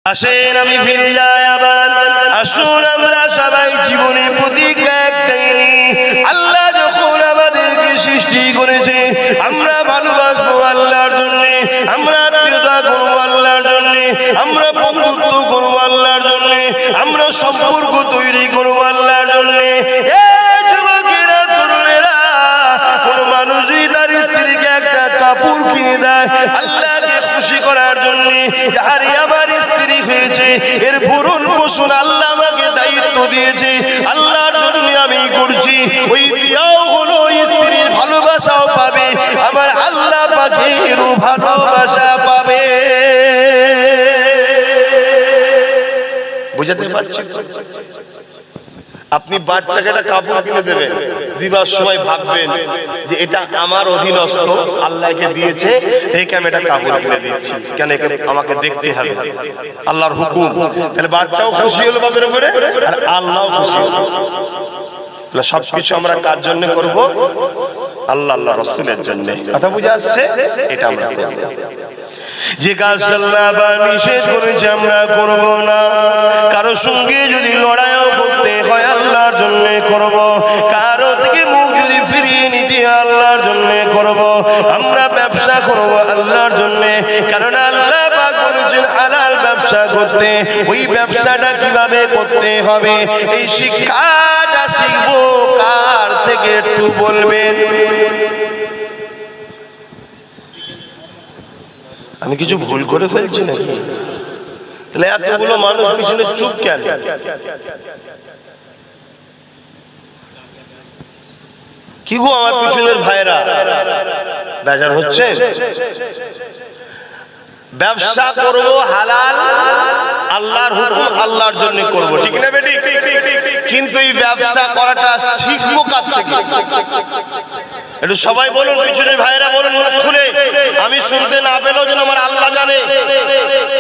আসেন আমি ফিরে যাই আবার, আসুন আমরা সবাই জীবনে প্রতিজ্ঞা একটাই নিই, আল্লাহ যখন আমাদেরকে সৃষ্টি করেছে আমরা ভালোবাসবো আল্লাহর জন্য, আমরা আত্মীয়তা করবো আল্লাহর জন্য, আমরা বন্ধুত্ব করবো আল্লাহর জন্য, আমরা সম্পর্ক তৈরি করবো আল্লাহর জন্য। যুবকেরা, তরুণেরা, কোন মানুষ যদি তার স্ত্রীকে একটা কাপড় কিনে দেয় আল্লাহকে খুশি করার জন্য, আর আমার স্ত্রী হয়েছে এর ভরণ পোষণ আল্লাহ আমাকে দায়িত্ব দিয়েছে, আল্লাহর জন্য আমি করছি, ওই দিয়াও হলো স্ত্রীর ভালোবাসাও পাবে, আমার আল্লাহ পাকেরও ভালোবাসা পাবে। বুঝাতে পারছি? আপনি বাচ্চাকে একটা কাপড় কিনে দেবেন, দিবার সময় ভাববেন যে এটা আমার অধীনস্থ, আল্লাহকে দিয়েছে, একে আমি একটা কাপড় কিনে দিচ্ছি, কেন একে আমাকে দেখতে হবে, আল্লাহর হুকুম। তাহলে বাচ্চাও খুশি হলো বাপের উপরে, আর আল্লাহও খুশি হলো। তাহলে সবকিছু আমরা কার জন্য করব? আল্লাহ আল্লাহ রাসূলের জন্য। কথা বুঝে আসছে? এটা আমরা করব। যে কাজ আল্লাহ নিষেধ করেছে আমরা করব না। কারো সঙ্গে যদি লড়াইও করতে হয় আল্লাহর জন্য করব, কারো থেকে মুখ যদি ফিরিয়ে নিতে আল্লাহর জন্য করব, আমরা ব্যবসা করব আল্লাহর জন্য, কারণ আল্লাহ পাক বলেছেন হালাল ব্যবসা করতে। ওই ব্যবসাটা কিভাবে করতে হবে এই শিক্ষাটা শিখবো কার থেকে একটু বলবেন? আমি কিছু ভুল করে ফেলছি নাকি? তাহলে এতগুলো মানুষ পিছনে চুপ কেন? কি গো আমার পিছনের ভাইরা, বেজার হচ্ছে? ব্যবসা করব হালাল, আল্লাহর হুকুম, আল্লাহর জন্য করব, ঠিক না বেটি? কিন্তু এই ব্যবসা করাটা শিখবো কার থেকে? একটু সবাই বলুন, পিছনের ভাইরা বলুন মুখ খুলে, আমি শুনতে না পেলেও যেন আমার আল্লাহ জানে,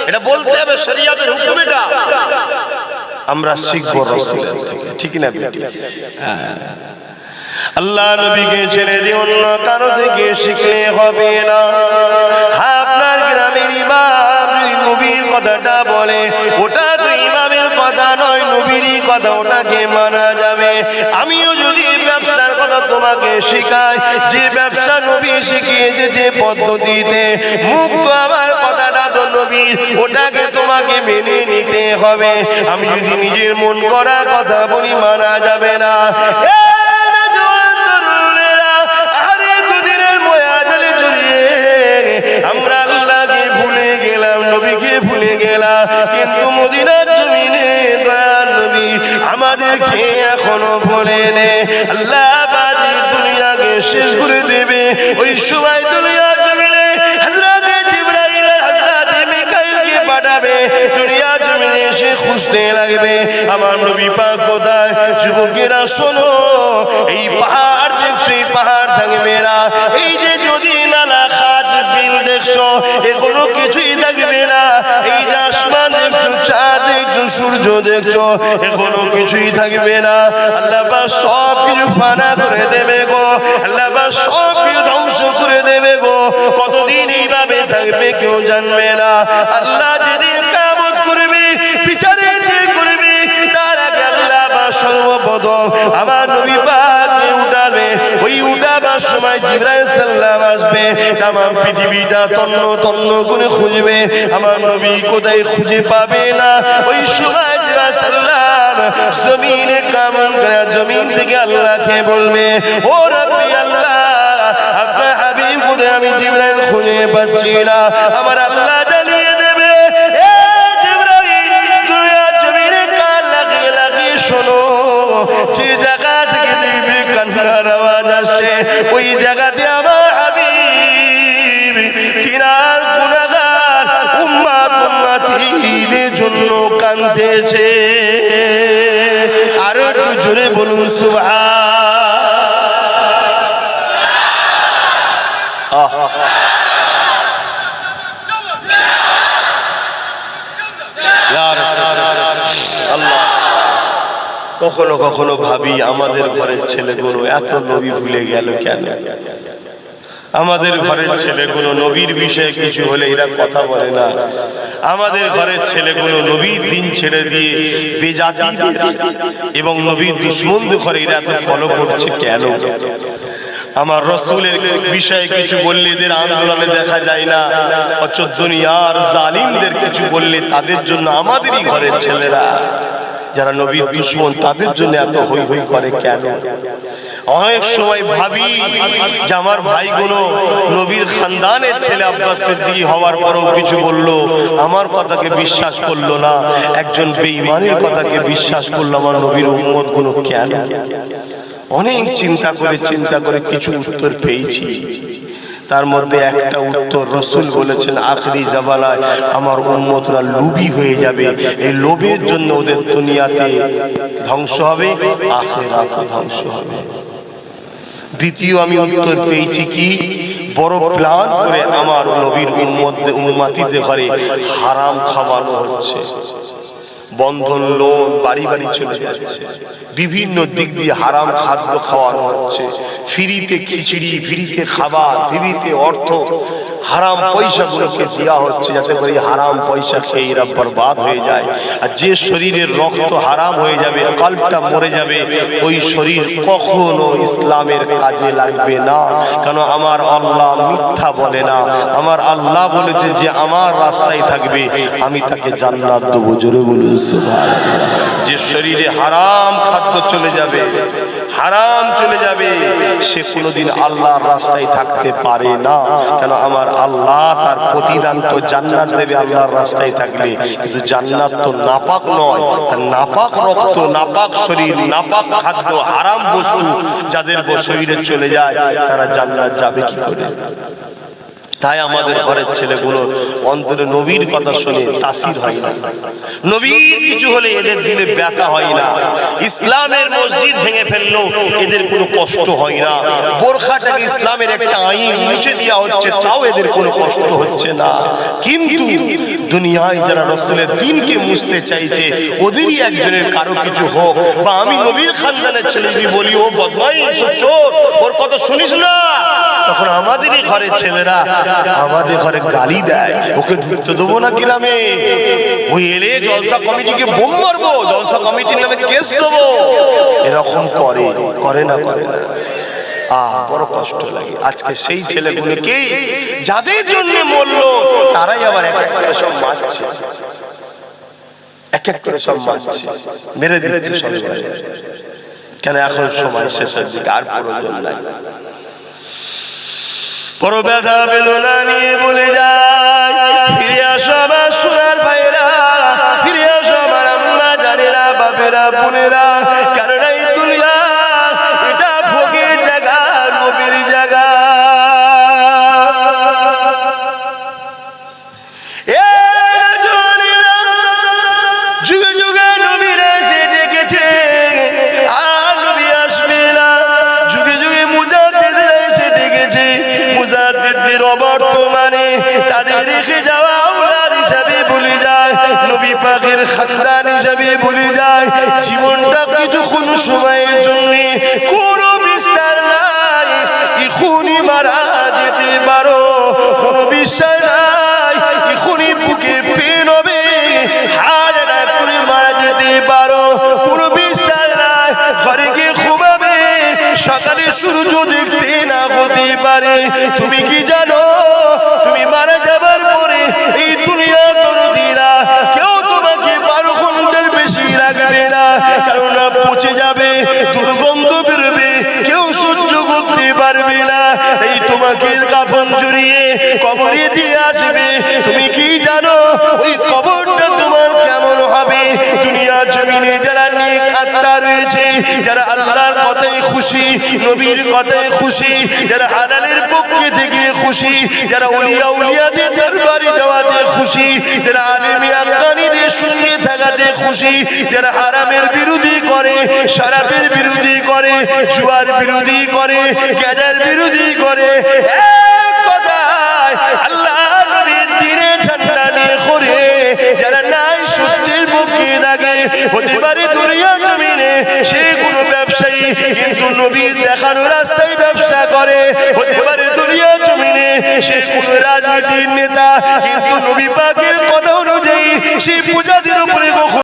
এটা বলতে হবে, শরীয়তের হুকুম এটা। আমরা শিখবো রাসূলের থেকে, ঠিক না বেটি? আল্লাহ নবীকে ছেড়ে দিয়ে অন্য কারো থেকে শিখলে হবে না। আপনার গ্রামের ইমাম যদি নবীর কথাটা বলে, ওটা তো ইমামের কথা নয়, নবীরই কথা, ওটাকে মানা যাবে। আমিও যদি ব্যবসার কথা তোমাকে শেখাই, যে ব্যবসা নবী শিখিয়েছে যে পদ্ধতিতে, মুখ তো আমার কথাটা তো নবীর, ওটাকে তোমাকে মেনে নিতে হবে। আমি যদি নিজের মন করা কথা বলি মানা যাবে না। আমরা আল্লাহকে ভুলে গেলাম, নবীকে ভুলে গেলাম, কিন্তু মদিনার জমিনে দয়ার নবী আমাদেরকে এখনো বলেনে আল্লাহ বাজি দুনিয়াকে শেষ করে দেবে। ওই সময় দুনিয়ার জমিনে হযরতে জিবরাইল আর হযরতে মিকাইলকে পাঠাবে, দুনিয়ার জমিনে এসে খুঁজতে লাগবে আমার নবী পাক কোথায়। যুবকেরা শোনো, এই পাহাড় দেখছো, এই পাহাড় থাকবে না, এই যে যদি নানা খাজ বিল দেখছো, এগুলো কিছুই থাকবে না, এই যে আসমান দেখছো, চাঁদ দেখছো, সূর্য দেখছো, এগুলো কিছুই থাকবে না। আল্লাহ পাক সব কিছু ফানা করে দেবে গো, আল্লাহ পাক সব কিছু ধ্বংস করে দেবে গো। কতদিন এইভাবে থাকবে কেউ জানবে না। আল্লাহ যেদিন কিয়ামত করবে, বিচারে যে করবে, তার আগে আল্লাহ পাক সর্বপ্রথম আমার নবী পাককে উঠাবে। ওই উঠাবার সময় জিবরাইল সাল্লাম আসবে, তামাম পৃথিবীটা তন্ন তন্ন করে খুঁজবে, আমার নবী কোথায় খুঁজে পাবে না। ওই সময় জিবরাইল সাল্লাম জমিনে কামন করে, জমিন থেকে আল্লাহকে বলবে, ও রব্বি আল্লাহ, আপনার হাবিব কোথায়, আমি জিবরাইল খুঁজে পাচ্ছি না। আমার আল্লাহ জানিয়ে দেবে, এ জিবরাইল, দুনিয়ার জমিনে কান লাগিয়ে লাগিয়ে শোনো, যে জায়গা থেকে দেখবে কান্নার আওয়াজ আসছে, ওই জায়গাতে আমার হাবিব তিনার গুনাহগার উম্মত উম্মতীদের জন্য কাঁদতেছে। আরো একটু জোরে বলুন সুবহানাল্লাহ। আল্লাহ, কখনো কখনো ভাবি আমাদের ঘরের ছেলেগুলো এত নবী ভুলে গেল কেন? আমাদের ঘরের ছেলেগুলো নবীর বিষয়ে কিছু হলে এরা কথা বলে না। আমাদের ঘরের ছেলেগুলো নবীর দিন ছেড়ে দিয়ে বেজাতিদের এবং নবীর দুশমনদের ঘরে এরা এত ফলো করছে কেন? আমার রসুলের বিষয়ে কিছু বললে এদের আন্দোলনে দেখা যায় না, অথচ দুনিয়ার জালিমদের কিছু বললে তাদের জন্য আমাদেরই ঘরের ছেলেরা যারা নবীর দুশমন তাদের জন্য এত হই হই করে কেন? অনেক সময় ভাবি যে আমার ভাইগুলো নবীর খানদানের ছেলে আব্বাস সিদ্দিকী হওয়ার পরেও কিছু বললো, আমার কথাকে বিশ্বাস করলো না, একজন বেঈমানের কথাকে বিশ্বাস করলো, আমার নবীর উম্মত গুলো কেন? অনেক চিন্তা করে কিছু উত্তর পেয়েছি। তার মধ্যে একটা উত্তর রসুল বলেছেন, আখরি জামানায় আমার উম্মতরা লোভী হয়ে যাবে, এই লোভের জন্য ওদের দুনিয়াতে ধ্বংস হবে, আখিরাতে ধ্বংস হবে। দ্বিতীয় আমি উত্তর পেয়েছি কি, বড় প্ল্যান করে আমার নবীর উম্মতিদের ঘরে হারাম খাওয়ানো হচ্ছে, বন্ধন লোন বাড়ি বাড়ি চলে যাচ্ছে, বিভিন্ন দিক দিয়ে হারাম খাদ্য খাওয়ানো হচ্ছে, ফ্রিতে খিচুড়ি, ফ্রিতে খাবার, ফ্রিতে অর্থ, হারাম পয়সাগুলোকে দেওয়া হচ্ছে যাতে করে হারাম পয়সা খেয়ে এরা বরবাদ হয়ে যায়। আর যে শরীরের রক্ত হারাম হয়ে যাবে, কলবটা মরে যাবে, ওই শরীর কখনো ইসলামের কাজে লাগবে না। কেন? আমার আল্লাহ মিথ্যা বলে না, আমার আল্লাহ বলেছে যে আমার রাস্তায় থাকবে আমি তাকে জান্নাত দেবো। জোরে বলুন সুবহানাল্লাহ। যে শরীরে হারাম খাদ্য চলে যাবে, হারাম চলে যাবে, সে কোনোদিন আল্লাহর রাস্তায় থাকতে পারে না। কেন? আমার আল্লাহ তার প্রতিদান তো জান্নাত দেবে আল্লাহর রাস্তায় থাকলে, কিন্তু জান্নাত তো নাপাক নয়। তার নাপাক রক্ত, নাপাক শরীর, নাপাক খাদ্য, হারাম বস্তু যাদের শরীরে চলে যায় তারা জান্নাত যাবে কি করে? তাই আমাদের ঘরের ছেলেগুলো অন্তরে নবীর কথা শুনে তাসির হয় না, নবীর কিছু হলে এদের দিলে ব্যথা হয় না, ইসলামের মসজিদ ভেঙে ফেললো এদের কোনো কষ্ট হয় না, বোরখাটাকে ইসলামের একটা আইন মুছে দেওয়া হচ্ছে তাও এদের কোনো কষ্ট হচ্ছে না। কিন্তু দুনিয়ায় যারা রাসূলের দ্বীনকে মুছতে চাইছে ওদেরই একজনের কারো কিছু হোক, বা আমি নবীর খানদানের ছেলে যদি বলি ও বদমাইশ, ও চোর, ওর কথা শুনিস না, তখন আমাদেরই ঘরের ছেলেরা আমাদের ঘরে গালি দেয়, ওকে ঢুকতে দেবো না গ্রামে, ওই এলে জলসা কমিটিকে বোম মারবো, জলসা কমিটির নামে কেস দেবো, এরকম করে না? বড় কষ্ট লাগে। আজকে সেই ছেলেগুলোকে যাদের জন্য মরলো তারাই আবার এক এক করে সব মারছে, এক এক করে সব মারছে, মেরে দিচ্ছে সব। কেন? এখন সময় শেষের দিকে, আর প্রয়োজন নাই। বড় ব্যথা বেদনা নিয়ে বলে যায়, ফিরে আসো আমার সোনার ভাইরা, ফিরে আসো আমার আম্মা জানেরা, বাপেরা, বোনেরা, কারণ এই দুনিয়া এটা ভোগের জায়গা, নবীর জায়গা। যুগে যুগে নবীর এসে ডেকেছে, আর নবী আসবে না, যুগে যুগে মুজাদ্দিদরা এসে ডেকেছে, মুজাদ্দিদদের অবর্তমানে তাদের রেখে যাওয়া আওলাদ হিসাবে ভুলে যায়, নবী পাকের খানদান হিসাবে ভুলে যায়। জীবনটা কিছুক্ষণ সময়ের জন্য কোনো বিশ্বাস নাই, এখনই মারা যেতে পারো, কোনো বিশ্বাস নাই, এখনই বুকে পেন হবে, হার্ট অ্যাটাক করে মারা যেতে পারো, কোনো বিশ্বাস নাই, ঘরে গিয়ে ঘুমাবে, সকালে সূর্য দেখতে না হতে পারে। তুমি কি জানো তুমি মারা যাবার পরে এই দুনিয়া দরদিরা কেউ তোমাকে 12 ঘন্টার বেশি রাখবে না, কারণ পচে যাবে, দুর্গন্ধ বেরোবে, কেউ সহ্য করতে পারবে না, এই তোমাকে কাফন জড়িয়ে কবরে দিয়ে আসবে। তুমি কি জানো ওই কবরটা তোমার কেমন হবে? দুনিয়া জমিনে যারা নেক আত্মা রয়েছে, যারা আল্লাহর কথায় খুশি, নবীর কথায় খুশি, যারা হালালের পক্ষে থেকে খুশি, যারা উলিয়াদের দরবারে যাওয়াতে খুশি, যারা আলেমী আফগানিদের সঙ্গে থাকাতে খুশি, যারা হারামের বিরোধী করে, শরাবের বিরোধী করে, জুয়ার বিরোধী করে, গাঁজার বিরোধী করে, এক কথায় আল্লাহ নবীর দ্বীনে ঝান্ডা নিয়ে ঘোরে, যারা নাই সত্যের পক্ষে লাগে, হতে পারে দুনিয়া জমিনে সে কোনো ব্যবসায়ী কিন্তু নবীর দেখানো রাস্তায় ব্যবসা করে, হতে পারে দুনিয়া জমিনে সে কোনো রাজনীতির নেতা কিন্তু নবী পাকের কথা উপরে